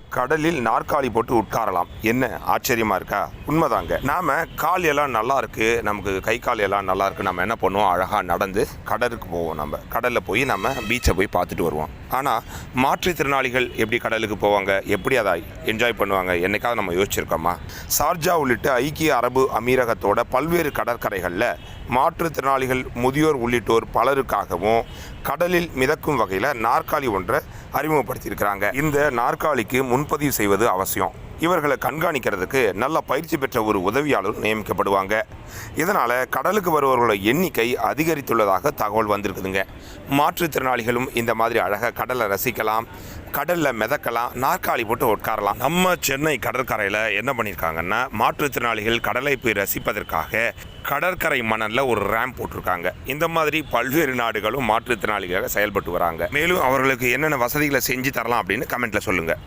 கடலில் நாற்காலி போட்டு உட்காரலாம். என்ன ஆச்சரியமா இருக்கா? உண்மைதாங்க. நாம கால் எல்லாம் நல்லா இருக்கு, நமக்கு கை கால் எல்லாம் நல்லா இருக்கு, நம்ம என்ன பண்ணுவோம், அழகா நடந்து கடலுக்கு போவோம். நம்ம கடல்ல போய் நம்ம பீச்சை போய் பார்த்துட்டு வருவோம். ஆனால் மாற்றுத்திறனாளிகள் எப்படி கடலுக்கு போவாங்க, எப்படி அதை என்ஜாய் பண்ணுவாங்க, என்னைக்காவது நம்ம யோசிச்சிருக்கோமா? சார்ஜா உள்ளிட்ட ஐக்கிய அரபு அமீரகத்தோட பல்வேறு கடற்கரைகளில் மாற்றுத்திறனாளிகள், முதியோர் உள்ளிட்டோர் பலருக்காகவும் கடலில் மிதக்கும் வகையில் நாற்காலி ஒன்றை அறிமுகப்படுத்தியிருக்கிறாங்க. இந்த நாற்காலிக்கு முன்பதிவு செய்வது அவசியம். இவர்களை கண்காணிக்கிறதுக்கு நல்ல பயிற்சி பெற்ற ஒரு உதவியாளர் நியமிக்கப்படுவாங்க. இதனால் கடலுக்கு வருபவர்களோட எண்ணிக்கை அதிகரித்துள்ளதாக தகவல் வந்திருக்குதுங்க. மாற்றுத்திறனாளிகளும் இந்த மாதிரி அழகாக கடலை ரசிக்கலாம், கடலில் மிதக்கலாம், நாற்காலி போட்டு உட்காரலாம். நம்ம சென்னை கடற்கரையில் என்ன பண்ணியிருக்காங்கன்னா, மாற்றுத்திறனாளிகள் கடலை போய் ரசிப்பதற்காக கடற்கரை மணலில் ஒரு ரேம்ப் போட்டிருக்காங்க. இந்த மாதிரி பல்வேறு நாடுகளும் மாற்றுத்திறனாளிகளாக செயல்பட்டு வராங்க. மேலும் அவர்களுக்கு என்னென்ன வசதிகளை செஞ்சு தரலாம் அப்படின்னு கமெண்ட்டில் சொல்லுங்கள்.